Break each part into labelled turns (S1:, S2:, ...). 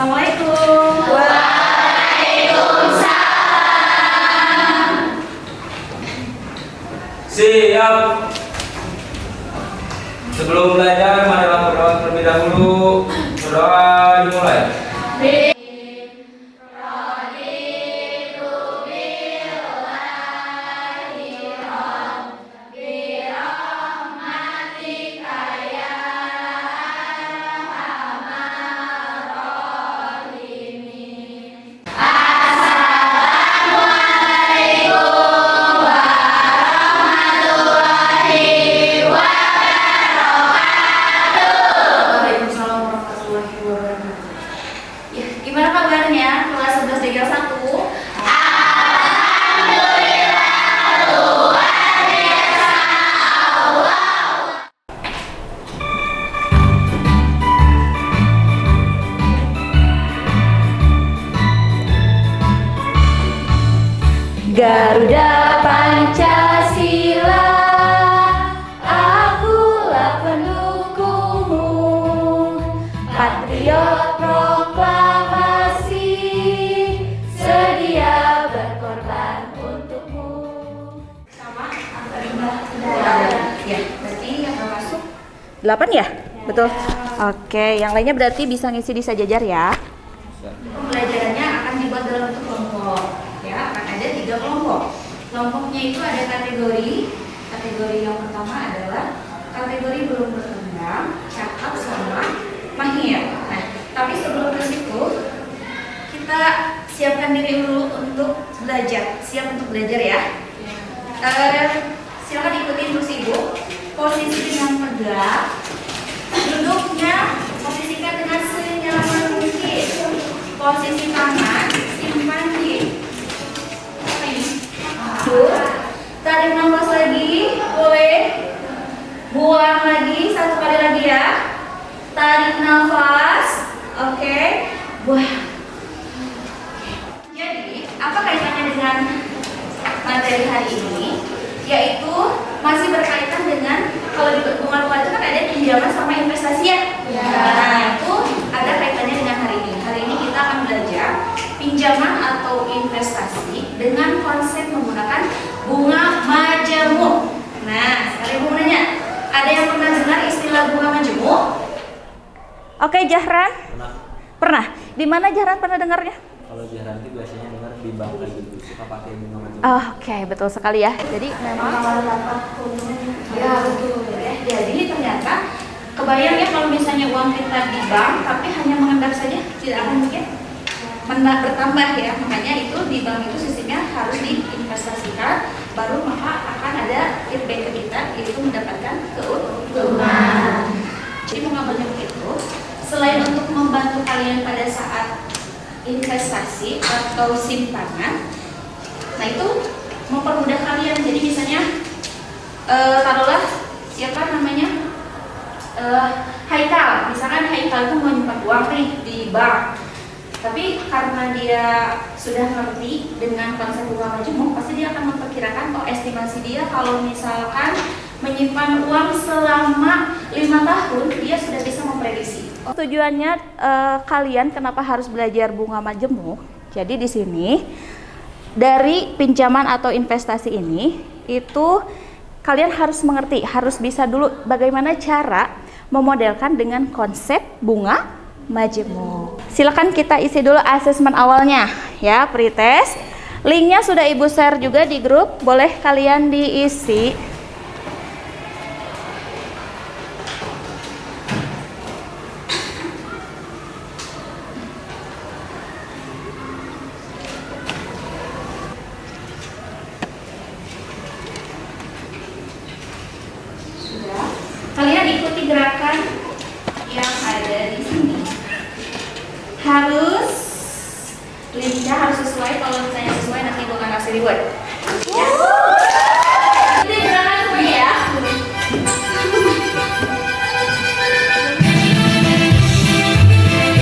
S1: Assalamualaikum.
S2: Waalaikumsalam.
S3: Siap. Sebelum belajar, marilah berdoa terlebih dahulu. Berdoa dimulai.
S1: Waalaikumsalam warahmatullahi wabarakatuh. Ya, gimana kabarnya kelas 11 DGL 1? Garuda Pancasila, akulah pendukungmu, patriot proklamasi, sedia berkorban untukmu. Sama angka 5 ya, berarti yang masuk
S4: 8 ya? Betul. Oke, yang lainnya berarti bisa ngisi di sejajar ya.
S1: pembelajarannya akan dibuat dalam bentuk kelompok. Ya, akan ada 3 kelompok. Kelompoknya itu ada kategori. Kategori yang pertama adalah kategori belum berkembang, cakap sama mahir. Nah, tapi sebelum ke situ kita siapkan diri dulu untuk belajar. Siap untuk belajar ya. Silakan ikuti instruksi Ibu. Posisi dengan tegak. Duduknya posisikan dengan senyaman mungkin. Posisi tangan simpan di tarik nafas lagi, boleh buang lagi, 1 kali lagi ya. Tarik nafas, oke, buang. Jadi apa kaitannya dengan materi hari ini? Yaitu masih berkaitan dengan, kalau di bunga itu kan ada pinjaman sama investasi ya. Nah, itu ada kaitannya dengan hari ini. Hari ini kita akan belajar pinjaman atau investasi dengan konsep menggunakan bunga majemuk. Nah, sekarang Ibu mau nanya, ada yang pernah dengar istilah bunga majemuk?
S4: Oke, Jahran. Pernah. Di mana Jahran pernah dengarnya?
S3: Kalau Jahran itu biasanya dengar di bank kayak gitu, suka pakai bunga macam.
S4: Oke, betul sekali ya. Jadi memang
S1: Ya betul ya. Jadi ternyata kebayang ya kalau misalnya uang kita di bank tapi hanya mengendap saja, tidak akan mungkin bertambah ya. Makanya itu di bank itu sistemnya harus diinvestasikan, baru maka akan ada feedback ke kita, itu mendapatkan keuntungan. Jadi bunga majemuk itu selain untuk membantu kalian pada saat investasi atau simpanan, nah itu mempermudah kalian. Jadi misalnya taruhlah siapa namanya Haikal, misalkan Haikal itu mau nyimpan uang nih di bank, tapi karena dia sudah ngerti dengan konsep bunga majemuk, pasti dia akan memperkirakan estimasi dia kalau misalkan menyimpan uang selama 5 tahun, dia sudah bisa memprediksi.
S4: tujuannya kalian kenapa harus belajar bunga majemuk? Jadi di sini dari pinjaman atau investasi ini itu kalian harus mengerti, harus bisa dulu bagaimana cara memodelkan dengan konsep bunga majemuk. Silakan kita isi dulu asesmen awalnya ya, pretest. Linknya sudah Ibu share juga di grup, boleh kalian diisi.
S1: Kalian ikuti gerakan yang ada di sini. Harus linknya harus sesuai. Kalau misalnya sesuai nanti Ibu akan kasih reward. Ya. Ikuti gerakan semuanya ya.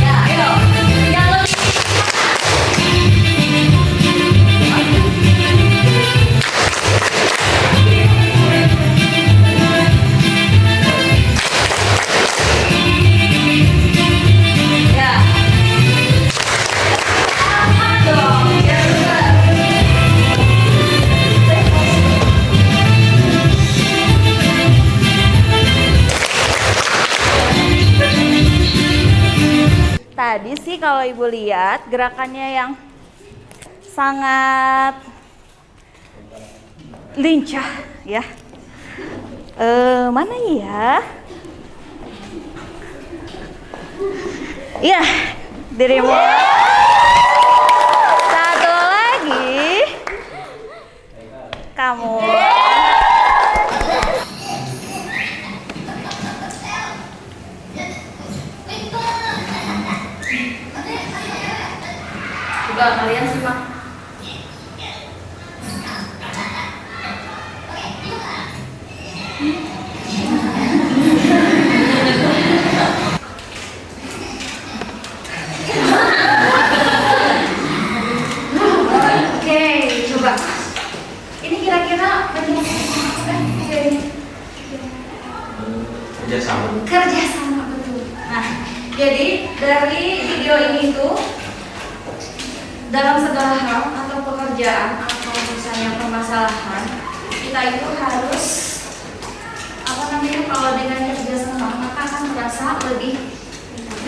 S1: Ya, ayo. Yang lebih ya.
S4: tadi sih kalau ibu lihat gerakannya yang sangat lincah ya. Mana ya? Iya, dirimu. Satu lagi. Kamu.
S1: Coba kalian simak. Oke, coba. Ini kira-kira
S3: Kerjasama.
S1: kerjasama, betul. Nah, jadi dari video ini tuh dalam segala hal atau pekerjaan atau misalnya permasalahan, kita itu harus kalau dengan kerjasama maka akan merasa lebih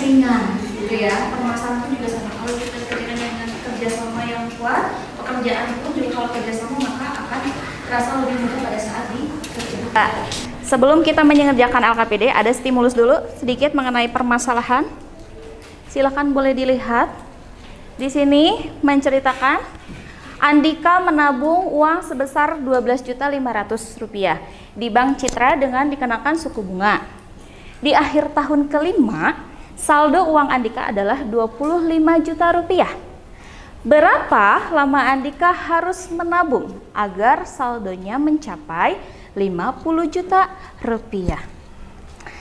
S1: ringan gitu ya. Permasalahan pun juga sama, kalau kita kerjakan dengan kerjasama yang kuat, pekerjaan pun juga kalau kerjasama maka akan terasa lebih mudah pada saat dikerjakan.
S4: Sebelum kita mengerjakan LKPD, ada stimulus dulu sedikit mengenai permasalahan. Silakan boleh dilihat. Di sini menceritakan Andika menabung uang sebesar Rp12.500.000 di Bank Citra dengan dikenakan suku bunga. Di akhir tahun kelima, saldo uang Andika adalah Rp25 juta. Berapa lama Andika harus menabung agar saldonya mencapai Rp50 juta?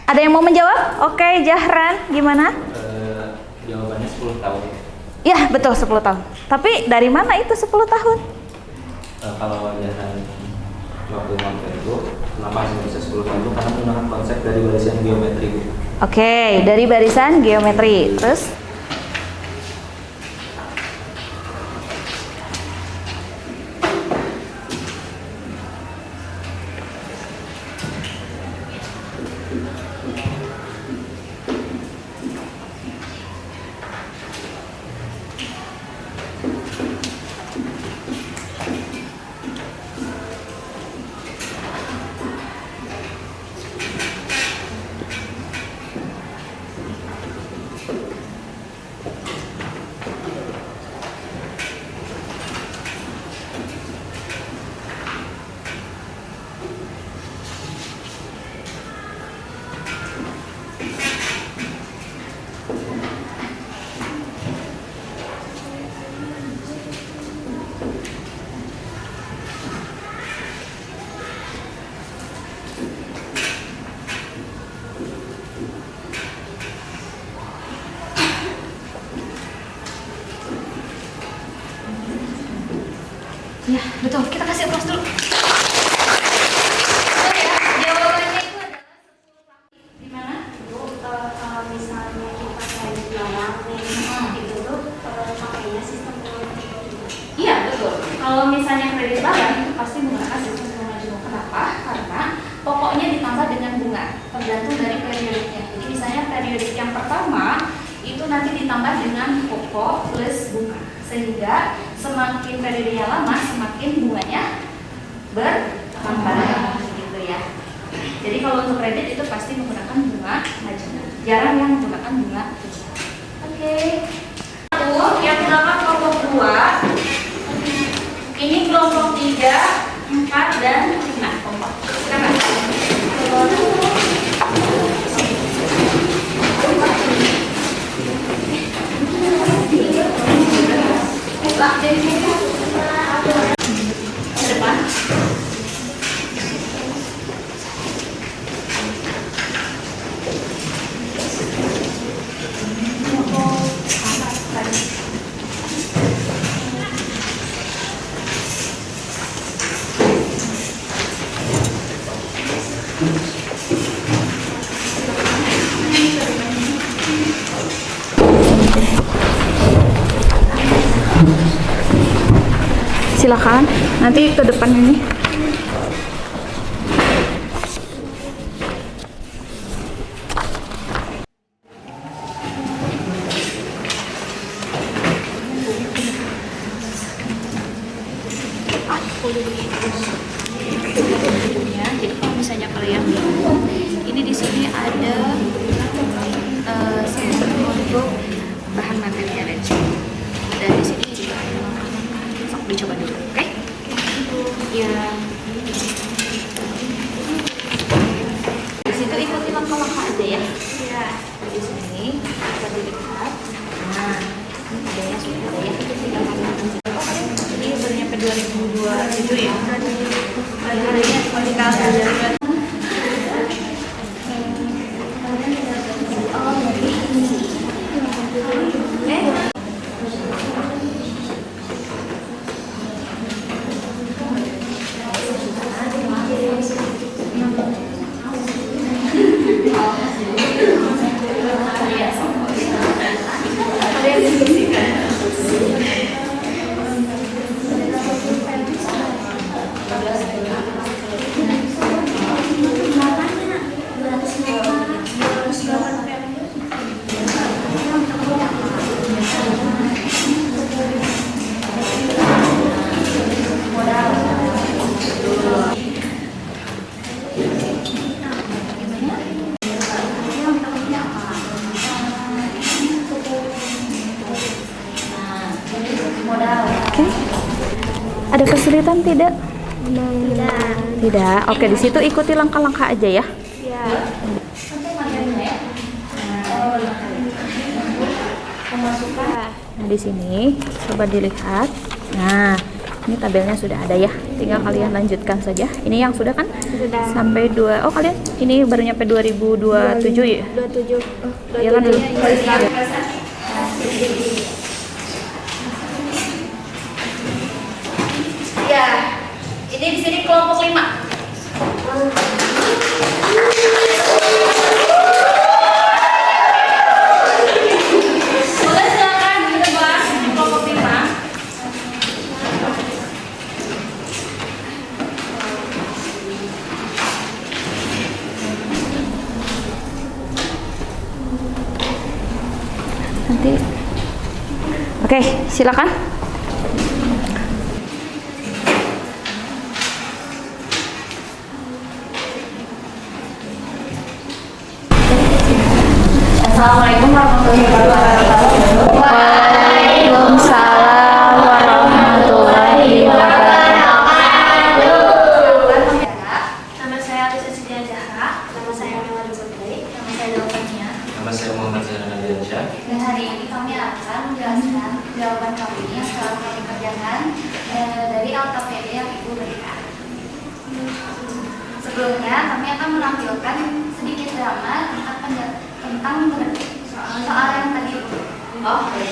S4: Ada yang mau menjawab? Oke, Jahran, gimana?
S3: Jawabannya 10 tahun.
S4: Ya, betul 10 tahun. Tapi dari mana itu 10 tahun?
S3: Kalau wajaran waktu ngambil itu, kenapa hanya bisa 10 tahun itu? Karena menggunakan konsep dari barisan geometri.
S4: Oke, dari barisan geometri. Terus?
S1: Ya, betul. Kita kasih aplaus dulu. Betul ya, jawabannya itu adalah 10 tahun. Gimana?
S2: Bu, kalau misalnya kita kayak jualan itu tuh pakainya sistem bunga juga.
S1: Iya, betul. Kalau misalnya kredit barang itu pasti menggunakan sistem bunga juga. Kenapa? Karena pokoknya ditambah dengan bunga, tergantung dari periodiknya. Jadi misalnya periodik yang pertama itu nanti ditambah dengan pokok plus bunga, sehingga semakin periodenya lama semakin bunganya bertambah gitu ya. Jadi kalau untuk kredit itu pasti menggunakan bunga marginal, jarang yang menggunakan bunga. Oke. Yang belakang kelompok 2, ini kelompok 3, 4 dan 5 kelompok. Silakan. Ke depan.
S4: Silakan, nanti ke depan ini.
S1: Ya, jadi kalau misalnya kalian bingung, ini di sini ada untuk bahan materialnya. Dan di sini juga ada, sok dicoba dulu, oke? Ya. Di situ ikuti langkah-langkah aja ya. Ya. Di sini bisa dilihat. Nah, ini adanya sudah ada ya. Ini baru nyampe 2027 ya. Harinya seperti kalian.
S4: Oke. Ada kesulitan tidak? Tidak. Oke, di situ ikuti langkah-langkah aja ya. Nah, di sini coba dilihat. Nah, ini tabelnya sudah ada ya. Tinggal kalian lanjutkan saja. Ini yang sudah kan?
S2: Sudah.
S4: Sampai 2. Oh, kalian ini baru nyampe 2027 ya?
S2: 27.
S4: Iya kan dulu.
S1: Ya, ini di sini kelompok 5. Boleh silakan ditebak kelompok 5.
S4: Nanti. Oke, silakan.
S1: Assalamualaikum warahmatullahi wabarakatuh.
S4: Waalaikumsalam warahmatullahi wabarakatuh.
S2: Nama saya Alisa Sidia Zahra. Nama saya Melody Putri. Nama saya Delvania.
S3: Nama saya Muhammad Zainal Nadiansyah.
S1: Dan hari ini kami akan menjelaskan jawaban kami yang telah kami kerjakan dari LKPD yang Ibu berikan. Sebelumnya kami akan menampilkan sedikit drama tentang soal yang tadi. Oh, oke.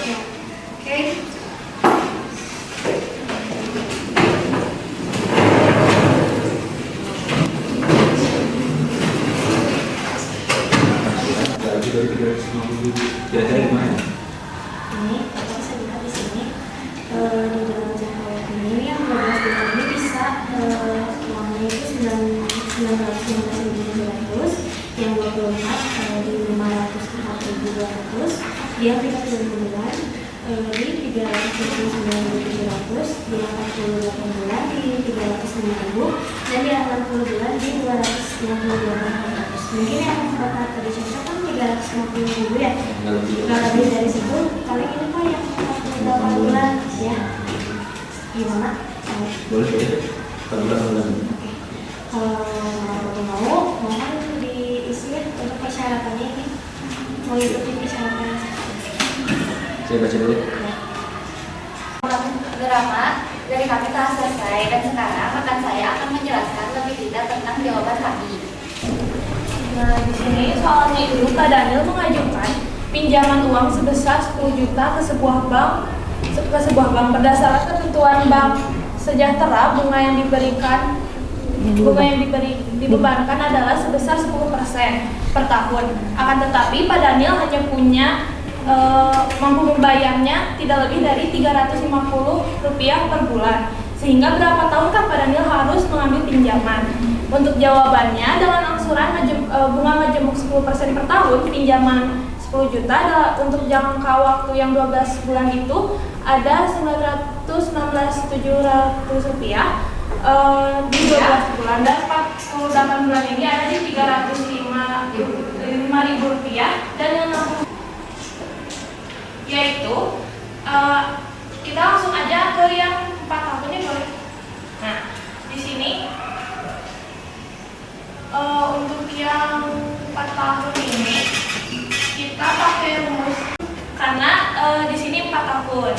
S3: Gaji dari 350.000. Kira-kira gimana?
S2: Ini kalau saya lihat di sini di dalam jangka waktu ini yang 12 bulan ini bisa uangnya itu 915.700, yang 24 di 504.200, dia 30 bulan di 329.700, di 48 bulan di 305.000, dan di 80 bulan di 258.400. Mungkin yang bakal tadi cocok kan 350.000 ya. Nggak lebih dari situ. Kali ini Pak yang 48 bulan ya. Gimana?
S3: Boleh. 4 bulan.
S2: Kalau mau kan diisi untuk persyaratannya ini. Mau ikutin persyaratannya.
S3: Saya baca dulu.
S1: Drama dari kami telah selesai dan sekarang rekan saya akan menjelaskan lebih detail tentang jawaban kami.
S5: Nah, di sini soalnya itu Kak Daniel mengajukan pinjaman uang sebesar 10 juta ke sebuah bank berdasarkan ketentuan Bank Sejahtera. Bunga yang dibebankan adalah sebesar 10% per tahun. Akan tetapi Pak Daniel hanya punya mampu membayarnya tidak lebih dari Rp350 per bulan. Sehingga berapa tahun kan Pak Daniel harus mengambil pinjaman? Untuk jawabannya, dengan angsuran bunga majemuk 10% per tahun, pinjaman 10 juta adalah untuk jangka waktu yang 12 bulan itu ada Rp916.700. di 12 bulan dan 48 bulan ini ada di Rp305.000 dan yang 60 yaitu kita langsung aja ke yang 4 tahunnya boleh. Nah, di sini untuk yang 4 tahun ini kita pakai rumus karena di sini 4 tahun.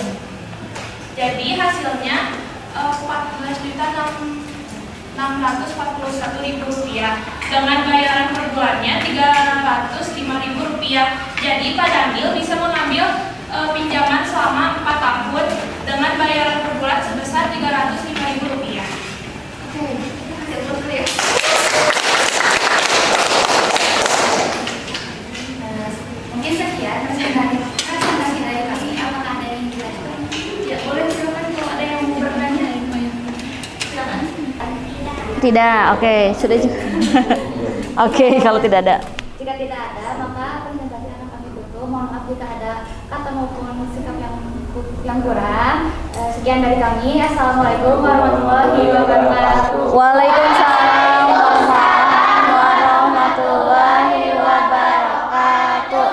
S5: Jadi hasilnya Rp14.641.000 dengan bayaran per bulannya Rp305.000. Jadi Pak Daniel bisa mengambil pinjaman selama 4 tahun dengan bayaran per bulan sebesar Rp305.000.
S1: Oke, saya tulis dulu ya. Mungkin sekian presentasi dari kami. Apakah ada yang dijelaskan? Ya, boleh silakan kalau ada yang mau bertanya. Silakan.
S4: Tidak, oke, sudah juga. Oke, kalau tidak ada.
S1: Jika tidak ada, maka presentasi akan kami tutup. Mohon maaf jika ada kata maupun sikap yang kurang. Sekian dari kami. Assalamualaikum warahmatullahi wabarakatuh.
S4: Waalaikumsalam warahmatullahi wabarakatuh.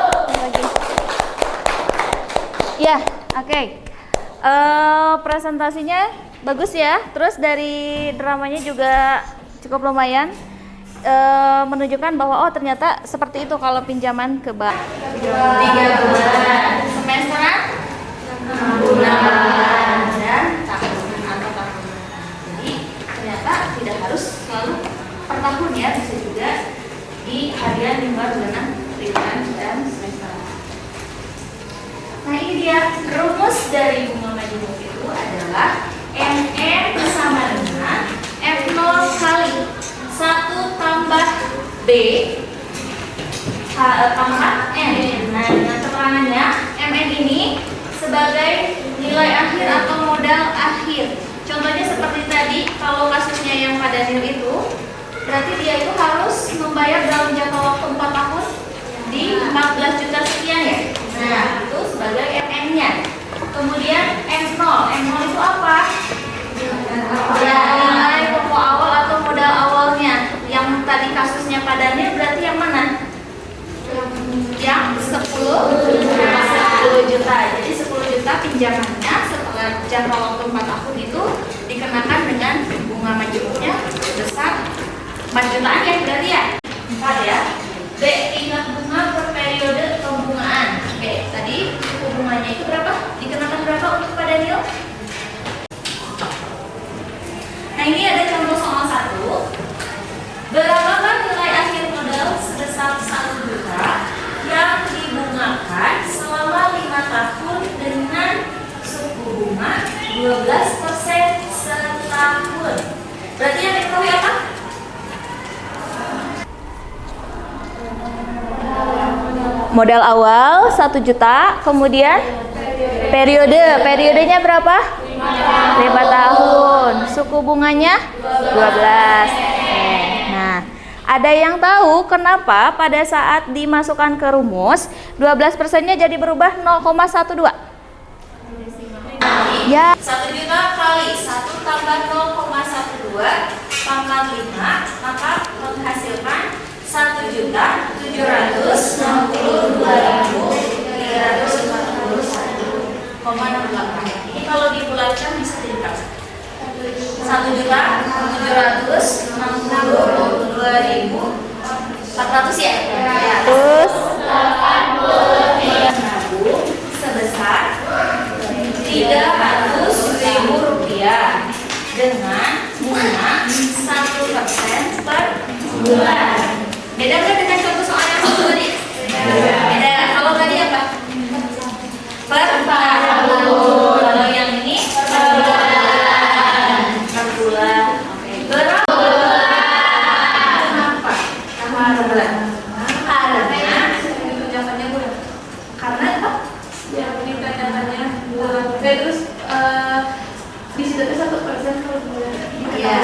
S4: Ya, oke. Presentasinya bagus ya. Terus dari dramanya juga cukup lumayan. Menunjukkan bahwa oh ternyata seperti itu kalau pinjaman ke bank.
S1: 3 bulan semesteran, 6 bulan dan tahunan atau tahunan. Jadi ternyata tidak harus selalu per tahun ya, bisa juga di harian, mingguan, bulanan, triwulan dan semesteran. Nah ini dia rumus dari bunga majemuk itu adalah NN sama dengan F0 kali 1 tambah B tambah N. Nah, dengan keterangannya MN ini sebagai nilai akhir atau modal akhir. Contohnya seperti tadi, kalau kasusnya yang Pak Daniel itu, berarti dia itu harus membayar dalam jangka waktu 4 tahun di 14 juta sekian ya. Nah, itu sebagai MN-nya. Kemudian N0. N0 itu apa? Ya, nilai pokok awal atau modal awalnya. Yang tadi kasusnya Pak Daniel berarti yang mana? Yang 10 juta. Jadi 10 juta pinjamannya setelah jangka waktu 4 tahun itu dikenakan dengan bunga majemuknya sebesar 4 jutaan ya berarti ya? 4 ya. B. Tingkat bunga per periode pembungaan. Oke, tadi suku bunganya itu berapa? Dikenakan berapa untuk Pak Daniel? Nah ini ada contoh soal 1. Berapakah nilai akhir modal sebesar 1 juta yang dibungakan selama 5 tahun dengan suku bunga 12% setahun? Berarti yang diketahui apa?
S4: Modal awal 1 juta, kemudian periodenya berapa? 5 tahun. Suku bunganya 12. Nah, ada yang tahu kenapa pada saat dimasukkan ke rumus 12%-nya jadi berubah 0,12? Ya.
S1: 1 juta kali 1 tambah 0,12 pangkat 5, maka menghasilkan 1.762.341,68. Ini kalau dibulatkan bisa jadi berapa? 1.762.400 ya?
S4: Terus
S1: sebesar Rp300.000 dengan bunga 1% per bulan. Beda nggak dengan contoh soal yang satu tadi? Beda. Kalau tadi apa? Per tahun. Kalau yang ini per bulan. Per bulan. Berapa bulan? Kenapa? Per bulan. Karena apa?
S5: Ya, ditanya-tanya terus di situ 1% per bulan.
S1: Ya.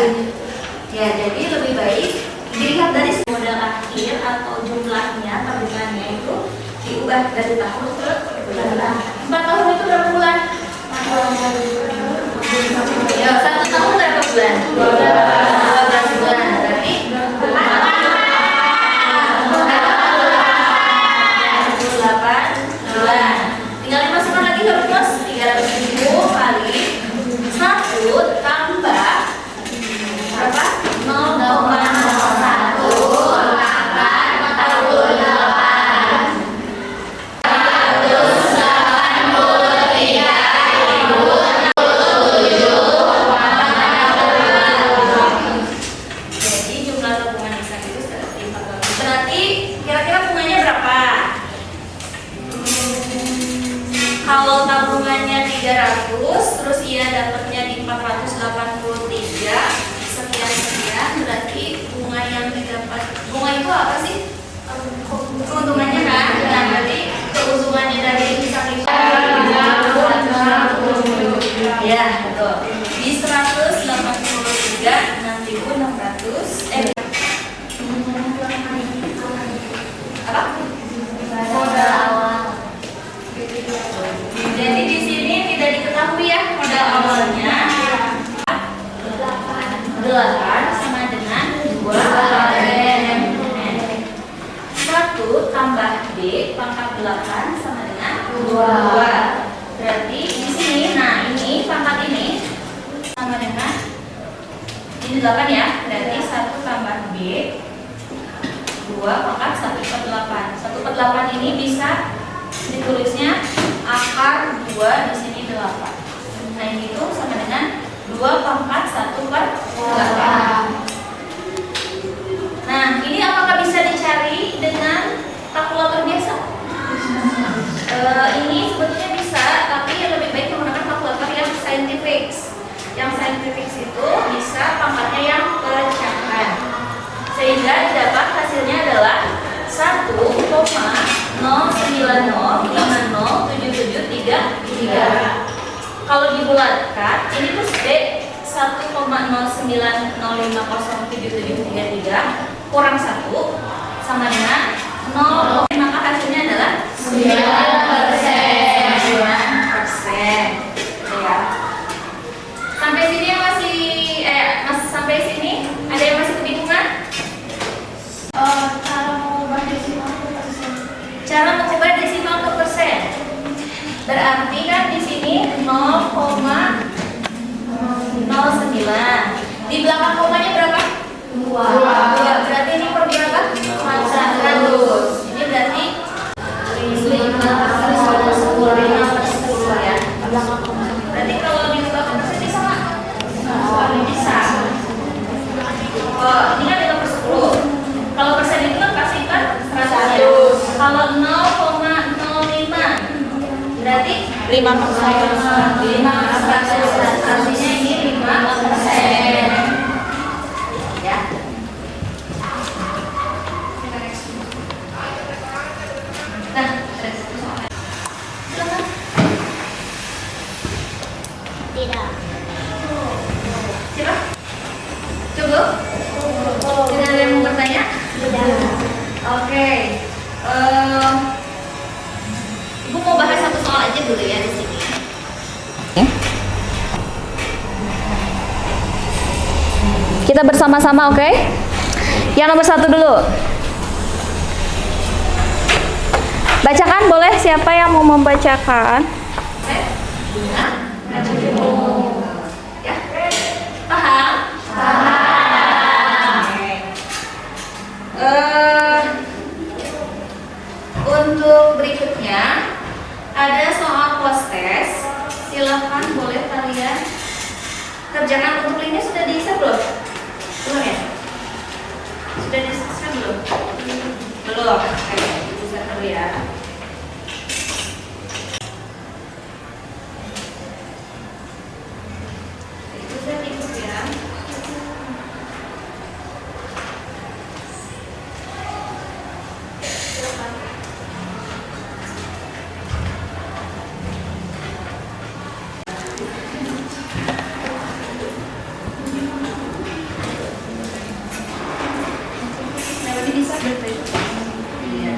S1: Ya, jadi lebih baik dilihat dari modal akhir atau jumlahnya tabungannya itu diubah dari tahun ke bulan. 4 tahun itu berapa bulan? Ya, 1 tahun berapa bulan? naungannya 300, terus ia dapatnya di 483 sekian, berarti bunga yang didapat, bunga itu apa sih? Keuntungannya kan? Nah, berarti keuntungannya dari hisab itu ya, betul. Di 183 6.600 apa? Modal awal. Jadi di sini tidak diketahui ya modal awalnya 8 sama dengan 2 1 tambah B pangkat 8 sama dengan 2. Berarti di sini, nah ini pangkat ini sama dengan ini 8 ya. Berarti 1 tambah B 2 pangkat 1/8. 1/8 ini bisa ditulisnya akar 2 di sini 8. Nah ini itu sama dengan 2 pangkat 1/8. Nah ini apakah bisa dicari dengan kalkulator biasa? Ini sebetulnya bisa, tapi yang lebih baik menggunakan kalkulator yang scientific. Yang scientific itu bisa pangkatnya yang pecahan, sehingga didapat hasilnya adalah 1,090507733. Kalau dibulatkan, ini tuh D 1,09050733 kurang 1 sama dengan 0, maka hasilnya adalah 9%. Ya. Sampai sini yang masih sampai sini ada yang masih kebingungan? Cara mengubah desimal ke persen. Berarti kan di sini 0,09. Di belakang komanya berapa? 2. Berarti ini per berapa? 100. Ini berarti 5/10 ya. Berarti kalau diubah ke persen bisa nggak? Bisa. Oh, ini kan 5/10. Kalau persen itu kan pasti kan 100. Kalau 0,05 berarti 5%. 5%. Artinya ini 5%. Ya. Nah, terus. Silakan.
S2: Tidak.
S1: Siapa? Coba. Tidak ada yang mau bertanya? Oke. Ibu mau bahas satu soal aja dulu ya di sini.
S4: Kita bersama-sama, oke? Yang nomor 1 dulu. Bacakan boleh, siapa yang mau membacakan?
S1: Ya. Paham? Untuk berikutnya ada soal post test. Silahkan boleh kalian kerjakan. Untuk ini sudah diisi belum? Belum ya? Sudah diisi belum? Belum. Oke, bisa dulu ya. Itu saya ikut ya. Nah, ini bisa berarti. Iya.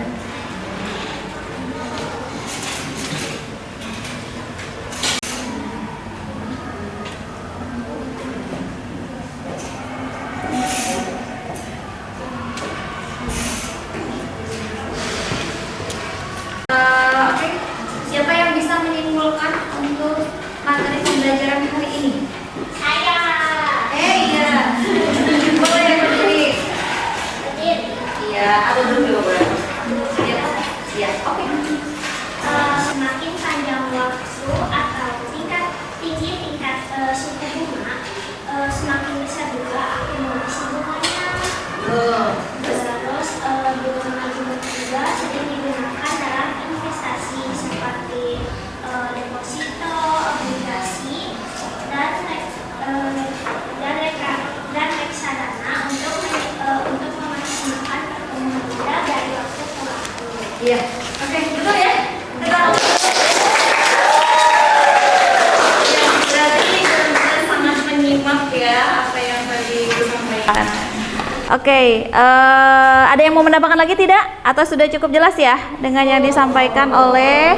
S4: Oke, ada yang mau menambahkan lagi tidak? Atau sudah cukup jelas ya dengan yang disampaikan oleh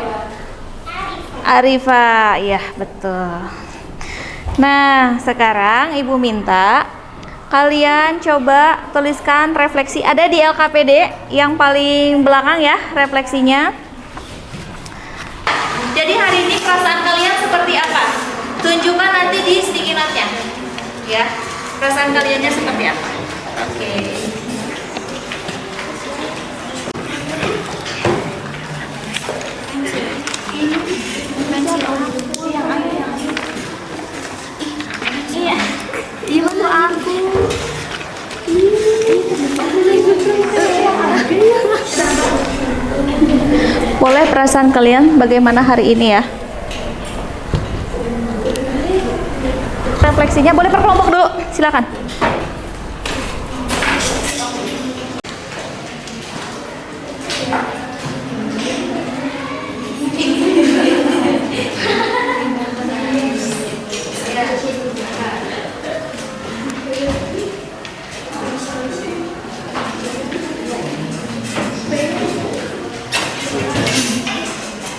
S4: Arifa? Iya, betul. Nah, sekarang Ibu minta kalian coba tuliskan refleksi. Ada di LKPD yang paling belakang ya refleksinya. Jadi hari ini perasaan kalian seperti apa? Tunjukkan nanti di sticky note-nya. Ya, perasaan kaliannya seperti apa? Oke. Iya, dia bantu aku. Boleh perasaan kalian bagaimana hari ini ya? Refleksinya boleh per kelompok dulu, silakan.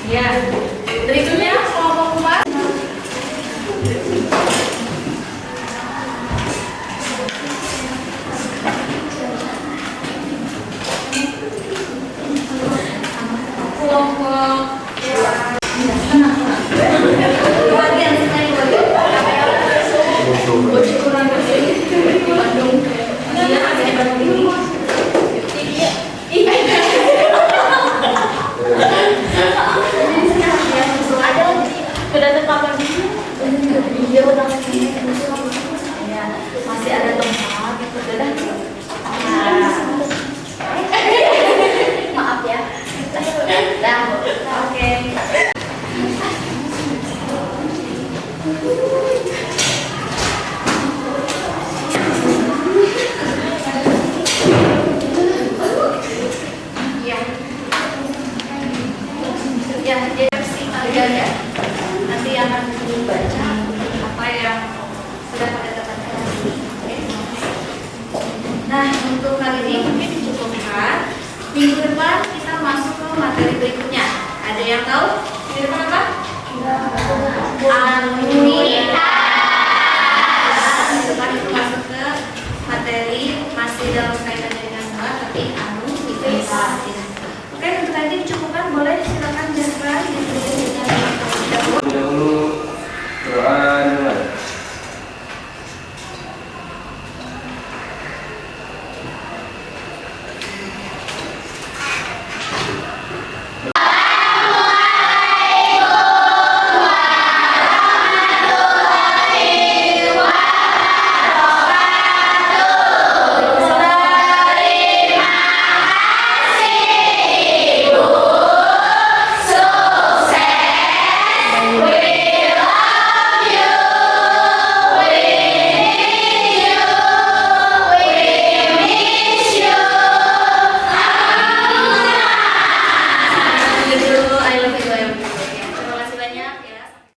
S4: Ya, berikutnya kelompok 4. Kelompok
S5: Sudah terpapar
S1: Iya, udah masih ada tempat gitu, udah. Maaf ya. Dah, oke. Ya. Ya, jadi versi kalian ya. Nanti akan dibaca apa yang sudah pada dapatkan. Oke. Nah, untuk kali ini mungkin dicukupkan. Minggu depan kita masuk ke materi berikutnya. Ada yang tahu? Minggu depan apa? Anu